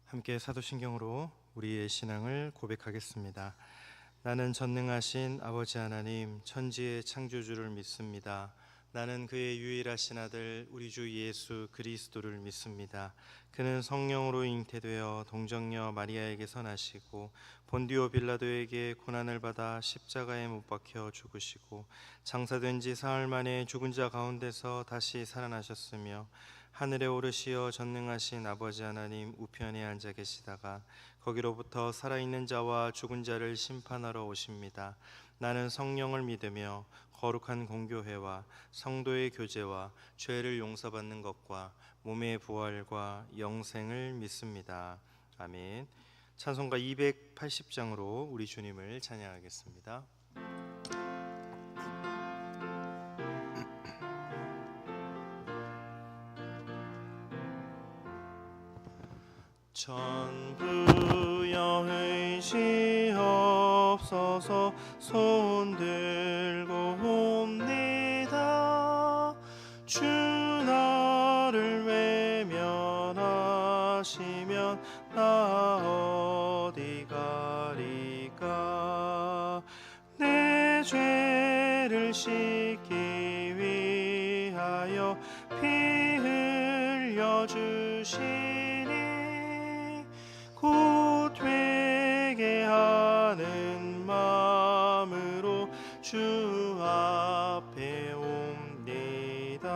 함께 사도신경으로 우리의 신앙을 고백하겠습니다. 나는 전능하신 아버지 하나님 천지의 창조주를 믿습니다. 나는 그의 유일하신 아들 우리 주 예수 그리스도를 믿습니다. 그는 성령으로 잉태되어 동정녀 마리아에게서 나시고 본디오 빌라도에게 고난을 받아 십자가에 못 박혀 죽으시고 장사된 지 사흘 만에 죽은 자 가운데서 다시 살아나셨으며 하늘에 오르시어 전능하신 아버지 하나님 우편에 앉아 계시다가 거기로부터 살아있는 자와 죽은 자를 심판하러 오십니다. 나는 성령을 믿으며 거룩한 공교회와 성도의 교제와 죄를 용서받는 것과 몸의 부활과 영생을 믿습니다. 아멘. 찬송가 280장으로 우리 주님을 찬양하겠습니다. 전부여 의지없어서 손들고 옵니다. 주 나를 외면하시면 나 어디 가리까. 내 죄를 씻기 위하여 피 흘려주시니 곧 회개하는 마음으로 주 앞에 옵니다.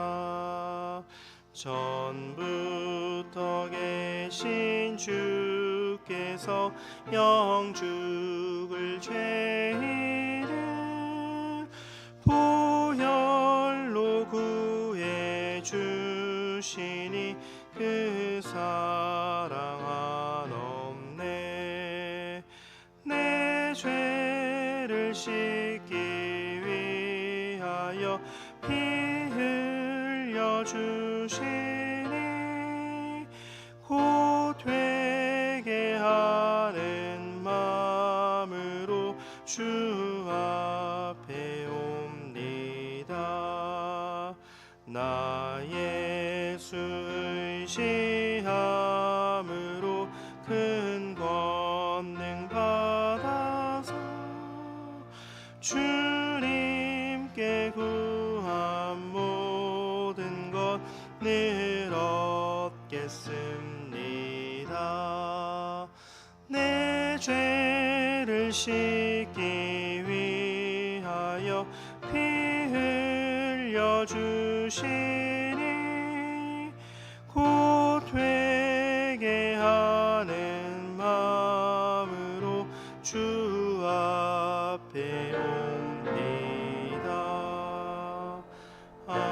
전부터 계신 주께서 영죽을 죄를 보혈로 구해 주시니 그 사랑 한없네. 내 죄를 씻기 위하여 피 흘려주시니 곧 회개하는 마음으로 주 앞에 옵니다. 나 예수 의지함으로 큰 권능 받아서 주님께 구한 모든 것 늘 얻겠습니다. 내 죄를 씻기 위하여 피 흘려주시니 곧 회개하는 마음으로 주 앞에 옵니다. 아멘.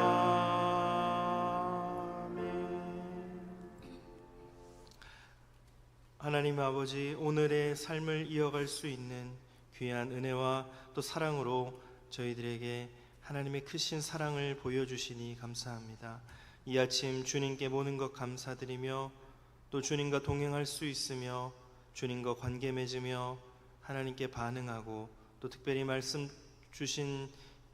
하나님 아버지, 오늘의 삶을 이어갈 수 있는 귀한 은혜와 또 사랑으로 저희들에게 하나님의 크신 사랑을 보여주시니 감사합니다. 이 아침 주님께 모든 것 감사드리며 또 주님과 동행할 수 있으며 주님과 관계 맺으며 하나님께 반응하고 또 특별히 말씀 주신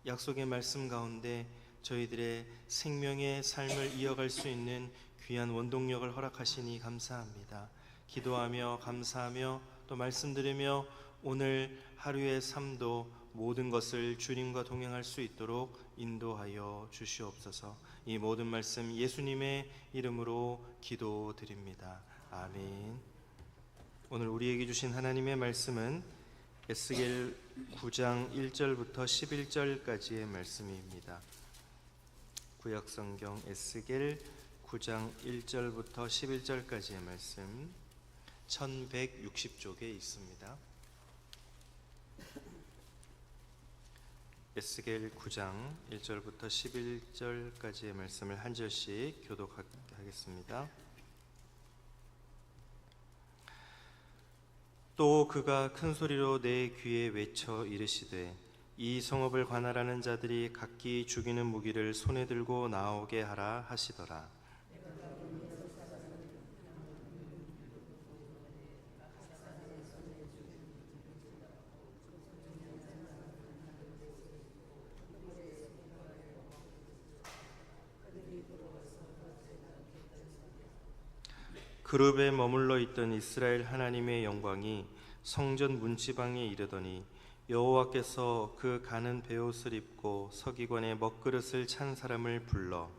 약속의 말씀 가운데 저희들의 생명의 삶을 이어갈 수 있는 귀한 원동력을 허락하시니 감사합니다. 기도하며 감사하며 또 말씀 들으며 오늘 하루의 삶도 모든 것을 주님과 동행할 수 있도록 인도하여 주시옵소서. 이 모든 말씀 예수님의 이름으로 기도드립니다. 아멘. 오늘 우리에게 주신 하나님의 말씀은 에스겔 9장 1절부터 11절까지의 말씀입니다. 구약성경 에스겔 9장 1절부터 11절까지의 말씀 1160쪽에 있습니다. 에스겔 9장 1절부터 11절까지의 말씀을 한 절씩 교독하겠습니다. 또 그가 큰 소리로 내 귀에 외쳐 이르시되 이 성읍을 관할하는 자들이 각기 죽이는 무기를 손에 들고 나오게 하라 하시더라. 그룹에 머물러 있던 이스라엘 하나님의 영광이 성전 문지방에 이르더니 여호와께서 그 가는 베옷을 입고 서기관의 먹그릇을 찬 사람을 불러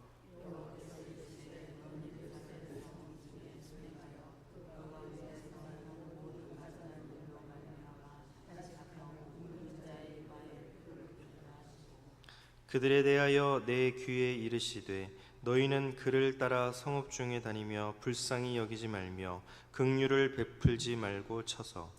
그들에 대하여 내 귀에 이르시되 너희는 그를 따라 성읍 중에 다니며 불쌍히 여기지 말며 긍휼을 베풀지 말고 쳐서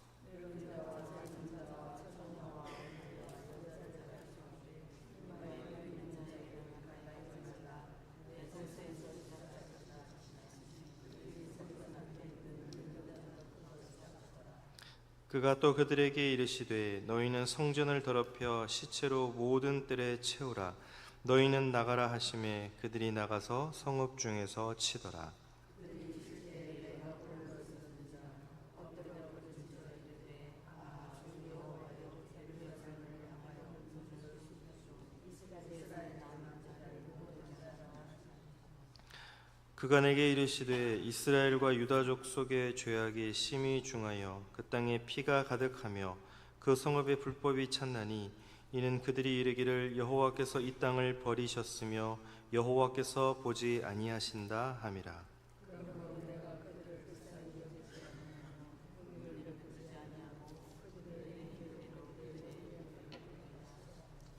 그가 또 그들에게 이르시되 너희는 성전을 더럽혀 시체로 모든 뜰에 채우라. 너희는 나가라 하심에 그들이 나가서 성읍 중에서 치더라. 그가 내게 이르시되 이스라엘과 유다족 속의 죄악이 심히 중하여 그 땅에 피가 가득하며 그 성읍에 불법이 찼나니 이는 그들이 이르기를 여호와께서 이 땅을 버리셨으며 여호와께서 보지 아니하신다 함이라.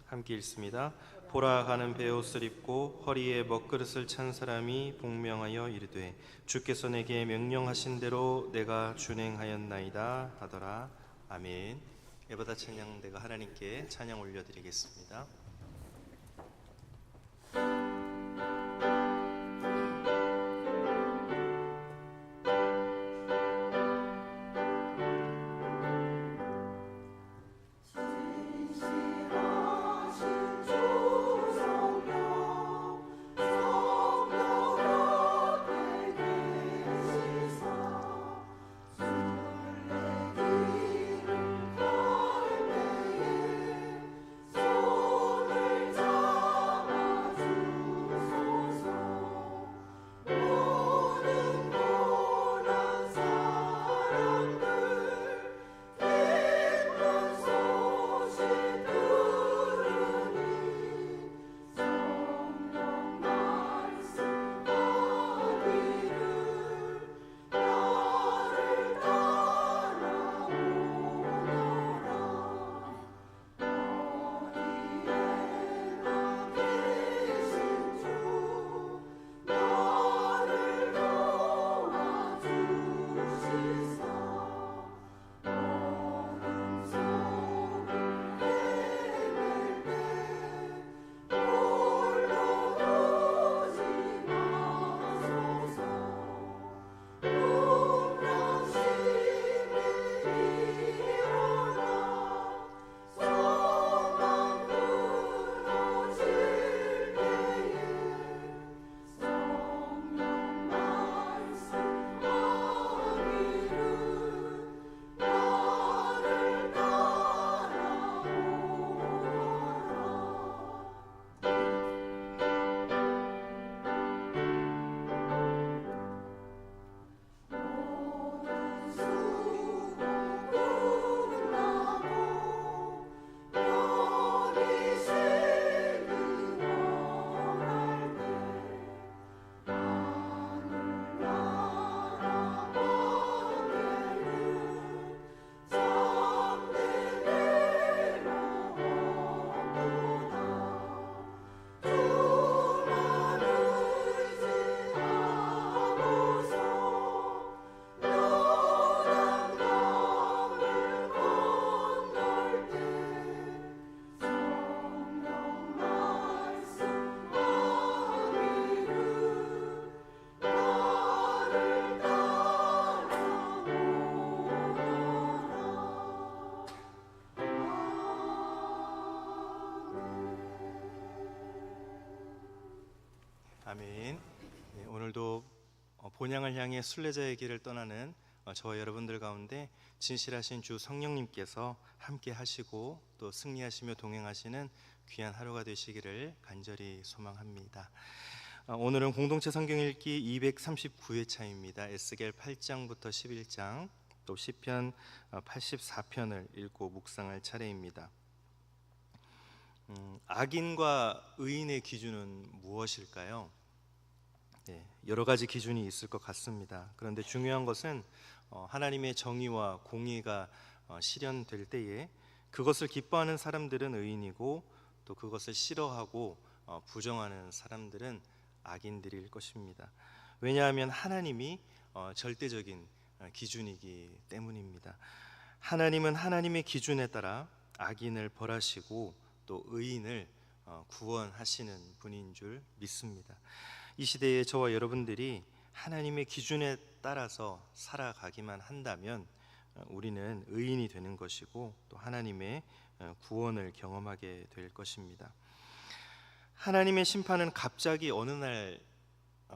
함께 읽습니다. 보라 가는 베옷을 입고 허리에 먹그릇을 찬 사람이 복명하여 이르되 주께서 내게 명령하신 대로 내가 준행하였나이다 하더라. 아멘. 예배다 찬양대가 하나님께 찬양 올려드리겠습니다. 아멘. 네, 오늘도 본향을 향해 순례자의 길을 떠나는 저와 여러분들 가운데 진실하신 주 성령님께서 함께 하시고 또 승리하시며 동행하시는 귀한 하루가 되시기를 간절히 소망합니다. 오늘은 공동체 성경 읽기 239회차입니다. 에스겔 8장부터 11장 또 시편 84편을 읽고 묵상할 차례입니다. 악인과 의인의 기준은 무엇일까요? 여러 가지 기준이 있을 것 같습니다. 그런데 중요한 것은 하나님의 정의와 공의가 실현될 때에 그것을 기뻐하는 사람들은 의인이고 또 그것을 싫어하고 부정하는 사람들은 악인들일 것입니다. 왜냐하면 하나님이 절대적인 기준이기 때문입니다. 하나님은 하나님의 기준에 따라 악인을 벌하시고 또 의인을 구원하시는 분인 줄 믿습니다. 이 시대에 저와 여러분들이 하나님의 기준에 따라서 살아가기만 한다면 우리는 의인이 되는 것이고 또 하나님의 구원을 경험하게 될 것입니다. 하나님의 심판은 갑자기 어느 날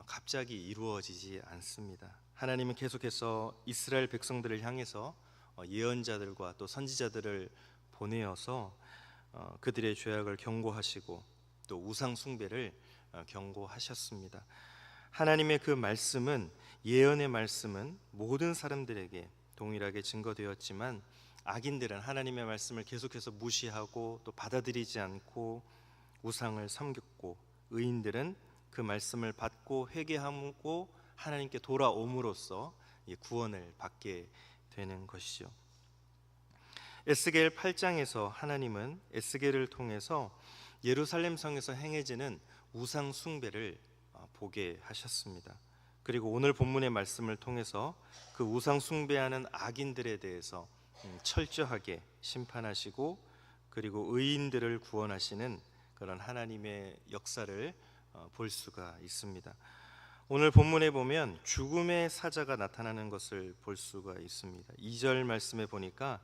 갑자기 이루어지지 않습니다. 하나님은 계속해서 이스라엘 백성들을 향해서 예언자들과 또 선지자들을 보내어서 그들의 죄악을 경고하시고 또 우상 숭배를 경고하셨습니다. 하나님의 그 말씀은, 예언의 말씀은 모든 사람들에게 동일하게 증거되었지만 악인들은 하나님의 말씀을 계속해서 무시하고 또 받아들이지 않고 우상을 섬겼고, 의인들은 그 말씀을 받고 회개하고 하나님께 돌아옴으로써 구원을 받게 되는 것이죠. 에스겔 8장에서 하나님은 에스겔을 통해서 예루살렘 성에서 행해지는 우상 숭배를 보게 하셨습니다. 그리고 오늘 본문의 말씀을 통해서 그 우상 숭배하는 악인들에 대해서 철저하게 심판하시고 그리고 의인들을 구원하시는 그런 하나님의 역사를 볼 수가 있습니다. 오늘 본문에 보면 죽음의 사자가 나타나는 것을 볼 수가 있습니다. 2절 말씀에 보니까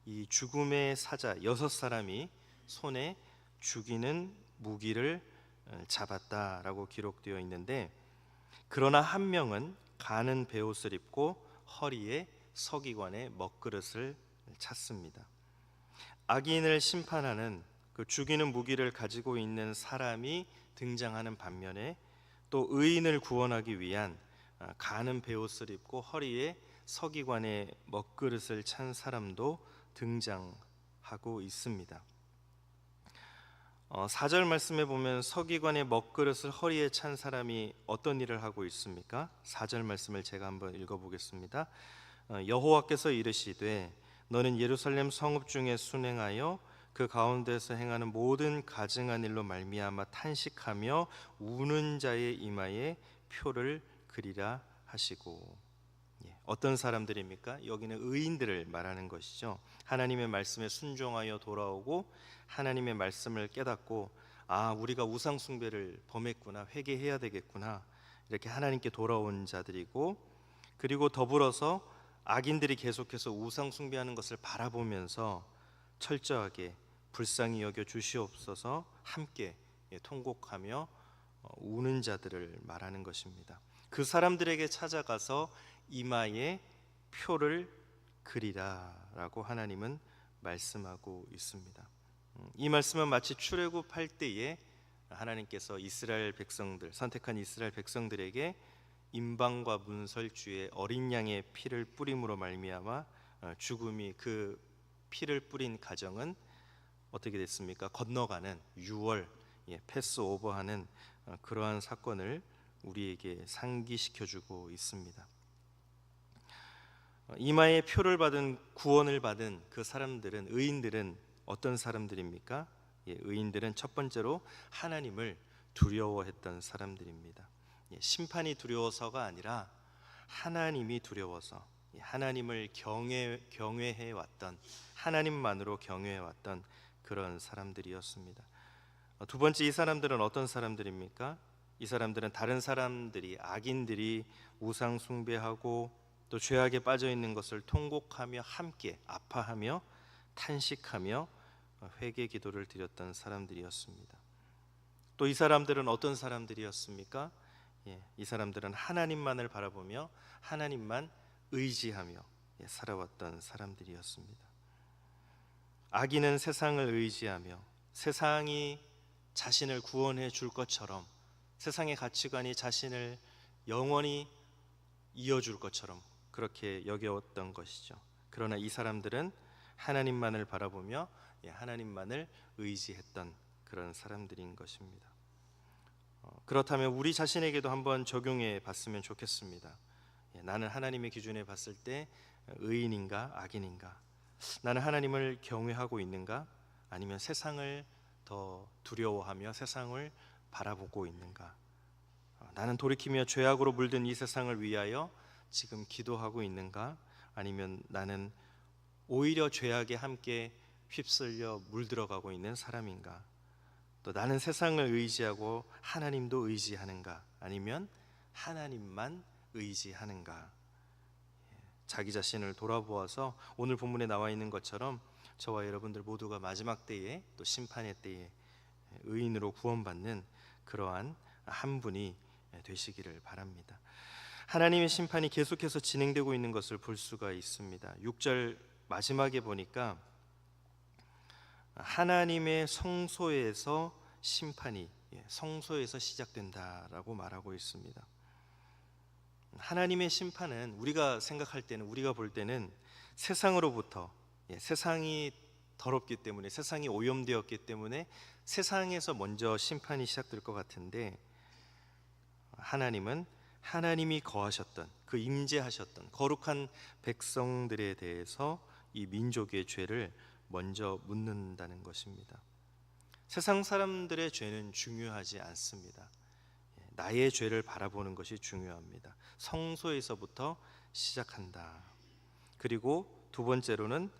이 죽음의 사자 6사람이 손에 죽이는 무기를 잡았다라고 기록되어 있는데, 그러나 한 명은 가는 베옷을 입고 허리에 서기관의 먹그릇을 찼습니다. 악인을 심판하는 그 죽이는 무기를 가지고 있는 사람이 등장하는 반면에 또 의인을 구원하기 위한 가는 베옷을 입고 허리에 서기관의 먹그릇을 찬 사람도 등장하고 있습니다. 4절 말씀에 보면 서기관의 먹그릇을 허리에 찬 사람이 어떤 일을 하고 있습니까? 4절 말씀을 제가 한번 읽어보겠습니다. 여호와께서 이르시되 너는 예루살렘 성읍 중에 순행하여 그 가운데서 행하는 모든 가증한 일로 말미암아 탄식하며 우는 자의 이마에 표를 그리라 하시고. 어떤 사람들입니까? 여기는 의인들을 말하는 것이죠. 하나님의 말씀에 순종하여 돌아오고 하나님의 말씀을 깨닫고 우리가 우상 숭배를 범했구나, 회개해야 되겠구나, 이렇게 하나님께 돌아온 자들이고, 그리고 더불어서 악인들이 계속해서 우상 숭배하는 것을 바라보면서 철저하게 불쌍히 여겨 주시옵소서 함께 통곡하며 우는 자들을 말하는 것입니다. 그 사람들에게 찾아가서 이마에 표를 그리라라고 하나님은 말씀하고 있습니다. 이 말씀은 마치 출애굽할 때에 하나님께서 이스라엘 백성들, 선택한 이스라엘 백성들에게 임방과 문설주의 어린 양의 피를 뿌림으로 말미암아 죽음이, 그 피를 뿌린 가정은 어떻게 됐습니까? 건너가는 유월, 패스오버하는 그러한 사건을 우리에게 상기시켜주고 있습니다. 이마에 표를 받은, 구원을 받은 그 사람들은, 의인들은 어떤 사람들입니까? 의인들은 첫 번째로 하나님을 두려워했던 사람들입니다. 심판이 두려워서가 아니라 하나님이 두려워서 하나님을 경외해 왔던, 하나님만으로 경외해 왔던 그런 사람들이었습니다. 두 번째, 이 사람들은 어떤 사람들입니까? 이 사람들은 다른 사람들이, 악인들이 우상 숭배하고 또 죄악에 빠져 있는 것을 통곡하며 함께 아파하며 탄식하며 회개 기도를 드렸던 사람들이었습니다. 또 이 사람들은 어떤 사람들이었습니까? 이 사람들은 하나님만을 바라보며 하나님만 의지하며 살아왔던 사람들이었습니다. 악인은 세상을 의지하며 세상이 자신을 구원해 줄 것처럼 세상의 가치관이 자신을 영원히 이어줄 것처럼 그렇게 여겨왔던 것이죠. 그러나 이 사람들은 하나님만을 바라보며 하나님만을 의지했던 그런 사람들인 것입니다. 그렇다면 우리 자신에게도 한번 적용해 봤으면 좋겠습니다. 나는 하나님의 기준에 봤을 때 의인인가 악인인가? 나는 하나님을 경외하고 있는가? 아니면 세상을 더 두려워하며 세상을 바라보고 있는가? 나는 돌이키며 죄악으로 물든 이 세상을 위하여 지금 기도하고 있는가? 아니면 나는 오히려 죄악에 함께 휩쓸려 물들어가고 있는 사람인가? 또 나는 세상을 의지하고 하나님도 의지하는가? 아니면 하나님만 의지하는가? 자기 자신을 돌아보아서 오늘 본문에 나와 있는 것처럼 저와 여러분들 모두가 마지막 때에 또 심판의 때에 의인으로 구원받는 그러한 한 분이 되시기를 바랍니다. 하나님의 심판이 계속해서 진행되고 있는 것을 볼 수가 있습니다. 6절 마지막에 보니까 하나님의 성소에서 심판이 성소에서 시작된다라고 말하고 있습니다. 하나님의 심판은 우리가 생각할 때는, 우리가 볼 때는 세상으로부터, 세상이 더럽기 때문에, 세상이 오염되었기 때문에 세상에서 먼저 심판이 시작될 것 같은데, 하나님은 하나님이 거하셨던, 그 임재하셨던 거룩한 백성들에 대해서 이 민족의 죄를 먼저 묻는다는 것입니다. 세상 사람들의 죄는 중요하지 않습니다. 나의 죄를 바라보는 것이 중요합니다. 성소에서부터 시작한다. 그리고 두 번째로는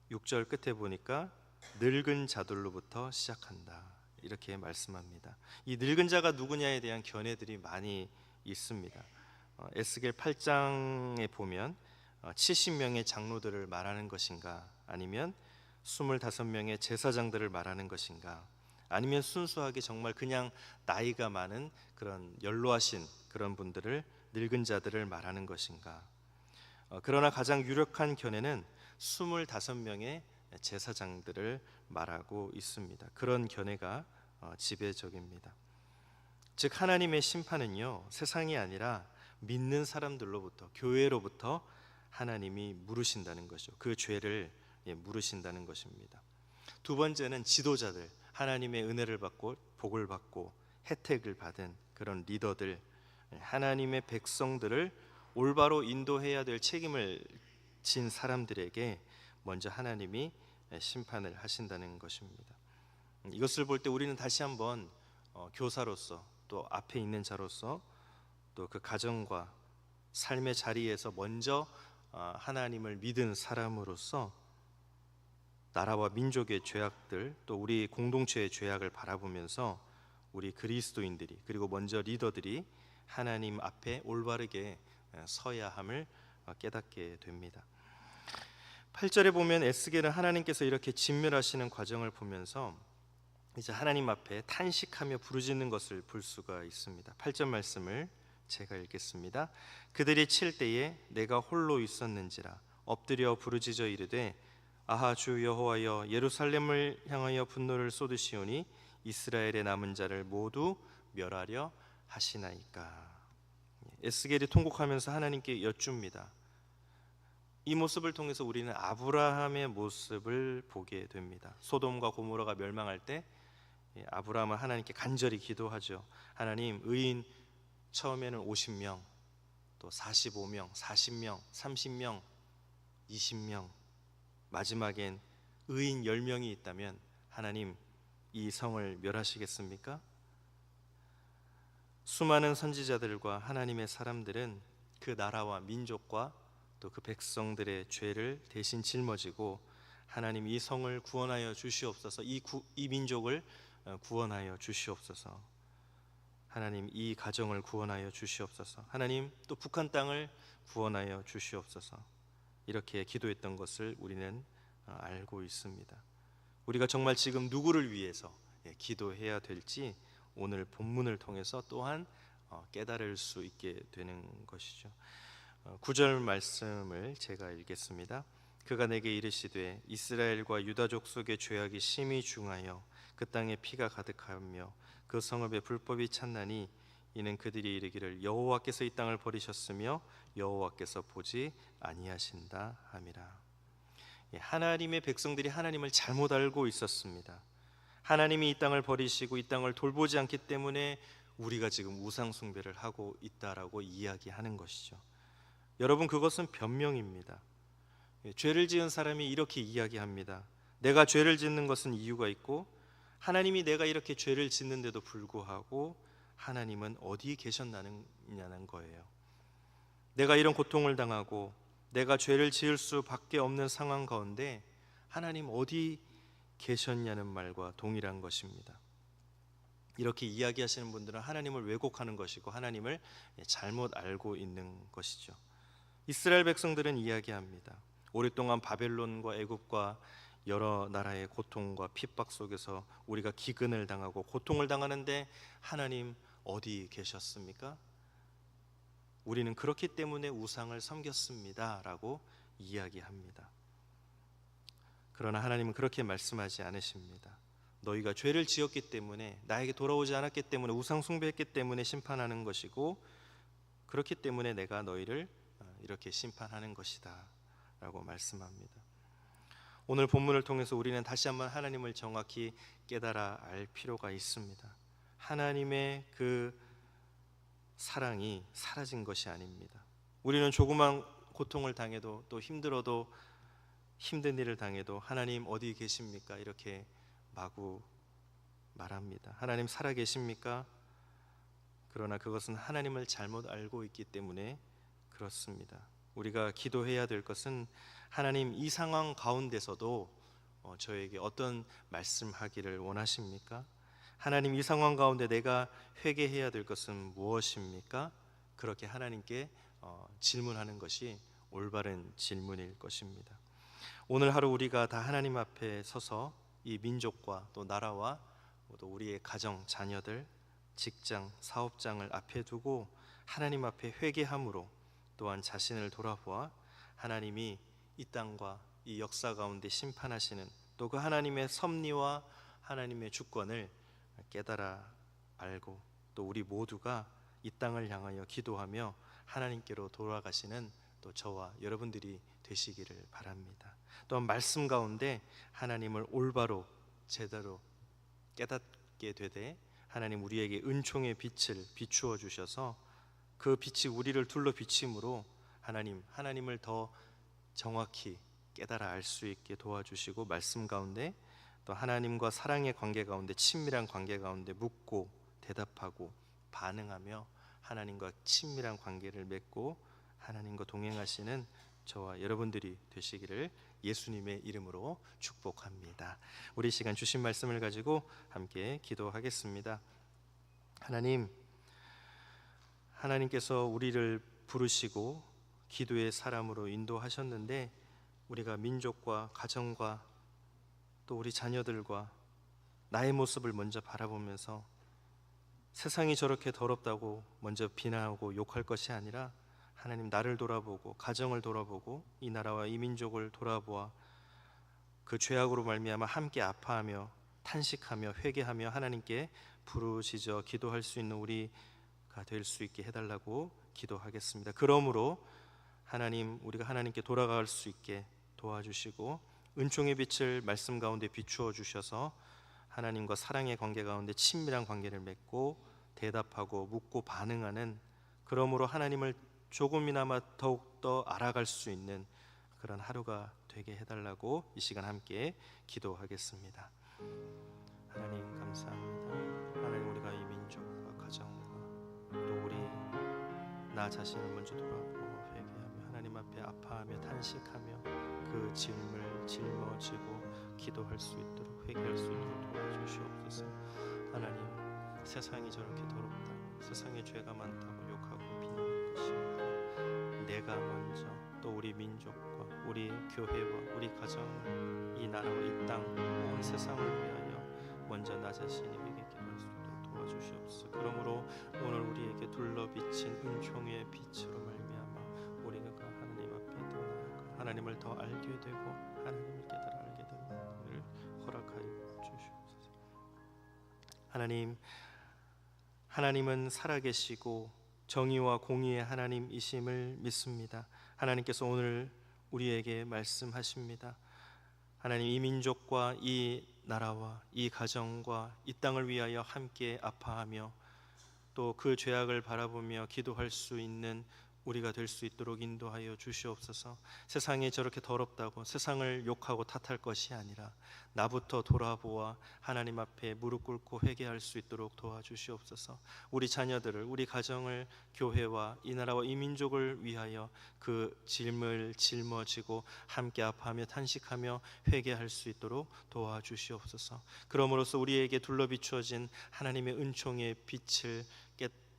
6절 끝에 보니까 늙은 자들로부터 시작한다, 이렇게 말씀합니다. 이 늙은 자가 누구냐에 대한 견해들이 많이 있습니다. 에스겔 8장에 보면 70명의 장로들을 말하는 것인가, 아니면 25명의 제사장들을 말하는 것인가, 아니면 순수하게 정말 그냥 나이가 많은 그런 연로하신 그런 분들을, 늙은 자들을 말하는 것인가. 그러나 가장 유력한 견해는 25명의 제사장들을 말하고 있습니다. 그런 견해가 지배적입니다. 즉 하나님의 심판은요, 세상이 아니라 믿는 사람들로부터, 교회로부터 하나님이 물으신다는 것이죠. 그 죄를 물으신다는 것입니다. 두 번째는 지도자들, 하나님의 은혜를 받고 복을 받고 혜택을 받은 그런 리더들, 하나님의 백성들을 올바로 인도해야 될 책임을 진 사람들에게 먼저 하나님이 심판을 하신다는 것입니다. 이것을 볼 때 우리는 다시 한번 교사로서, 또 앞에 있는 자로서, 또 그 가정과 삶의 자리에서 먼저 하나님을 믿은 사람으로서 나라와 민족의 죄악들, 또 우리 공동체의 죄악을 바라보면서 우리 그리스도인들이, 그리고 먼저 리더들이 하나님 앞에 올바르게 서야 함을 깨닫게 됩니다. 8절에 보면 에스겔은 하나님께서 이렇게 진멸하시는 과정을 보면서 이제 하나님 앞에 탄식하며 부르짖는 것을 볼 수가 있습니다. 8절 말씀을 제가 읽겠습니다. 그들이 칠 때에 내가 홀로 있었는지라 엎드려 부르짖어 이르되 아하 주 여호와여, 예루살렘을 향하여 분노를 쏟으시오니 이스라엘의 남은 자를 모두 멸하려 하시나이까. 에스겔이 통곡하면서 하나님께 여쭙니다. 이 모습을 통해서 우리는 아브라함의 모습을 보게 됩니다. 소돔과 고모라가 멸망할 때 아브라함은 하나님께 간절히 기도하죠. 하나님, 의인 처음에는 50명, 또 45명, 40명, 30명, 20명, 마지막엔 의인 10명이 있다면 하나님, 이 성을 멸하시겠습니까? 수많은 선지자들과 하나님의 사람들은 그 나라와 민족과 또 그 백성들의 죄를 대신 짊어지고 하나님, 이 성을 구원하여 주시옵소서, 이 민족을 구원하여 주시옵소서, 하나님 이 가정을 구원하여 주시옵소서, 하나님 또 북한 땅을 구원하여 주시옵소서, 이렇게 기도했던 것을 우리는 알고 있습니다. 우리가 정말 지금 누구를 위해서 기도해야 될지 오늘 본문을 통해서 또한 깨달을 수 있게 되는 것이죠. 9절 말씀을 제가 읽겠습니다. 그가 내게 이르시되 이스라엘과 유다 족속의 죄악이 심히 중하여 그 땅에 피가 가득하며 그 그 성읍에 불법이 찼나니 이는 그들이 이르기를 여호와께서 이 땅을 버리셨으며 여호와께서 보지 아니하신다 함이라. 하나님의 백성들이 하나님을 잘못 알고 있었습니다. 하나님이 이 땅을 버리시고 이 땅을 돌보지 않기 때문에 우리가 지금 우상 숭배를 하고 있다라고 이야기하는 것이죠. 여러분, 그것은 변명입니다. 죄를 지은 사람이 이렇게 이야기합니다. 내가 죄를 짓는 것은 이유가 있고 하나님이 내가 이렇게 죄를 짓는데도 불구하고 하나님은 어디 계셨느냐는 거예요. 내가 이런 고통을 당하고 내가 죄를 지을 수밖에 없는 상황 가운데 하나님 어디 계셨냐는 말과 동일한 것입니다. 이렇게 이야기하시는 분들은 하나님을 왜곡하는 것이고 하나님을 잘못 알고 있는 것이죠. 이스라엘 백성들은 이야기합니다. 오랫동안 바벨론과 애굽과 여러 나라의 고통과 핍박 속에서 우리가 기근을 당하고 고통을 당하는데 하나님 어디 계셨습니까? 우리는 그렇기 때문에 우상을 섬겼습니다 라고 이야기합니다. 그러나 하나님은 그렇게 말씀하지 않으십니다. 너희가 죄를 지었기 때문에, 나에게 돌아오지 않았기 때문에, 우상 숭배했기 때문에 심판하는 것이고 그렇기 때문에 내가 너희를 이렇게 심판하는 것이다 라고 말씀합니다. 오늘 본문을 통해서 우리는 다시 한번 하나님을 정확히 깨달아 알 필요가 있습니다. 하나님의 그 사랑이 사라진 것이 아닙니다. 우리는 조그만 고통을 당해도 또 힘들어도 힘든 일을 당해도 하나님 어디 계십니까? 이렇게 마구 말합니다. 하나님 살아 계십니까? 그러나 그것은 하나님을 잘못 알고 있기 때문에 그렇습니다. 우리가 기도해야 될 것은 하나님 이 상황 가운데서도 저에게 어떤 말씀하기를 원하십니까? 하나님 이 상황 가운데 내가 회개해야 될 것은 무엇입니까? 그렇게 하나님께 질문하는 것이 올바른 질문일 것입니다. 오늘 하루 우리가 다 하나님 앞에 서서 이 민족과 또 나라와 또 우리의 가정, 자녀들, 직장, 사업장을 앞에 두고 하나님 앞에 회개함으로 또한 자신을 돌아보아 하나님이 이 땅과 이 역사 가운데 심판하시는 또 그 하나님의 섭리와 하나님의 주권을 깨달아 알고 또 우리 모두가 이 땅을 향하여 기도하며 하나님께로 돌아가시는 또 저와 여러분들이 되시기를 바랍니다. 또한 말씀 가운데 하나님을 올바로 제대로 깨닫게 되되 하나님 우리에게 은총의 빛을 비추어 주셔서 그 빛이 우리를 둘러 비침으로 하나님을 더 정확히 깨달아 알 수 있게 도와주시고 말씀 가운데 또 하나님과 사랑의 관계 가운데 친밀한 관계 가운데 묻고 대답하고 반응하며 하나님과 친밀한 관계를 맺고 하나님과 동행하시는 저와 여러분들이 되시기를 예수님의 이름으로 축복합니다. 우리 시간 주신 말씀을 가지고 함께 기도하겠습니다. 하나님께서 우리를 부르시고 기도의 사람으로 인도하셨는데 우리가 민족과 가정과 또 우리 자녀들과 나의 모습을 먼저 바라보면서 세상이 저렇게 더럽다고 먼저 비난하고 욕할 것이 아니라 하나님 나를 돌아보고 가정을 돌아보고 이 나라와 이 민족을 돌아보아 그 죄악으로 말미암아 함께 아파하며 탄식하며 회개하며 하나님께 부르짖어 기도할 수 있는 우리가 될 수 있게 해달라고 기도하겠습니다. 그러므로 하나님 우리가 하나님께 돌아갈 수 있게 도와주시고 은총의 빛을 말씀 가운데 비추어 주셔서 하나님과 사랑의 관계 가운데 친밀한 관계를 맺고 대답하고 묻고 반응하는 그러므로 하나님을 조금이나마 더욱더 알아갈 수 있는 그런 하루가 되게 해달라고 이 시간 함께 기도하겠습니다. 하나님 감사합니다. 하나님 우리가 이 민족과 가정과 또 우리 나 자신을 먼저 돌아보고 회개하며 하나님 앞에 아파하며 탄식하며 그 짐을 짊어지고 기도할 수 있도록 회개할 수 있도록 도와주시옵소서. 하나님 세상이 저렇게 더럽다 세상에 죄가 많다고 욕하고 비난하는 것이 아니라 내가 먼저 또 우리 민족과 우리 교회와 우리 가정을 이 나라와 이 땅 온 세상을 위하여 먼저 나 자신이 회개 기도할 수 있도록 도와주시옵소서. 그러므로 오늘 우리에게 둘러비친 은총의 빛으로 말미암아 우리가 하나님 앞에 더 나아가 하나님을 더 알게 되고 하나님을 깨달아 알게 되는 은혜를 허락하여 주시옵소서. 하나님 하나님은 살아계시고 정의와 공의의 하나님이심을 믿습니다. 하나님께서 오늘 우리에게 말씀하십니다. 하나님, 이 민족과 이 나라와 이 가정과 이 땅을 위하여 함께 아파하며 또 그 죄악을 바라보며 기도할 수 있는 우리가 될 수 있도록 인도하여 주시옵소서. 세상이 저렇게 더럽다고 세상을 욕하고 탓할 것이 아니라 나부터 돌아보아 하나님 앞에 무릎 꿇고 회개할 수 있도록 도와주시옵소서. 우리 자녀들을, 우리 가정을, 교회와 이 나라와 이 민족을 위하여 그 짐을 짊어지고 함께 아파하며 탄식하며 회개할 수 있도록 도와주시옵소서. 그러므로써 우리에게 둘러비추어진 하나님의 은총의 빛을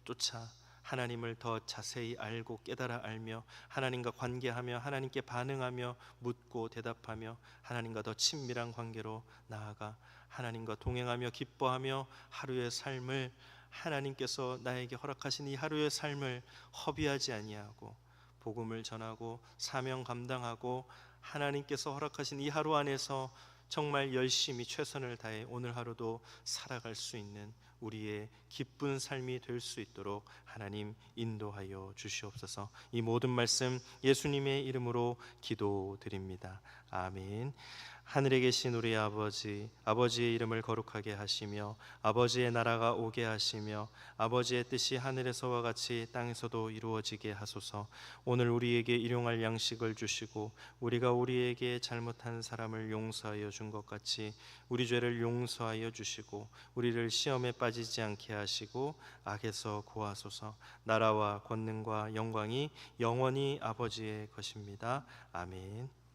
쫓아 하나님을 더 자세히 알고 깨달아 알며 하나님과 관계하며 하나님께 반응하며 묻고 대답하며 하나님과 더 친밀한 관계로 나아가 하나님과 동행하며 기뻐하며 하루의 삶을, 하나님께서 나에게 허락하신 이 하루의 삶을 허비하지 아니하고 복음을 전하고 사명 감당하고 하나님께서 허락하신 이 하루 안에서 정말 열심히 최선을 다해 오늘 하루도 살아갈 수 있는 우리의 기쁜 삶이 될 수 있도록 하나님 인도하여 주시옵소서. 이 모든 말씀 예수님의 이름으로 기도드립니다. 아멘. 하늘에 계신 우리 아버지, 아버지의 이름을 거룩하게 하시며 아버지의 나라가 오게 하시며 아버지의 뜻이 하늘에서와 같이 땅에서도 이루어지게 하소서. 오늘 우리에게 일용할 양식을 주시고 우리가 우리에게 잘못한 사람을 용서하여 준 것 같이 우리 죄를 용서하여 주시고 우리를 시험에 빠지지 않게 하시고 악에서 구하소서. 나라와 권능과 영광이 영원히 아버지의 것입니다. 아멘.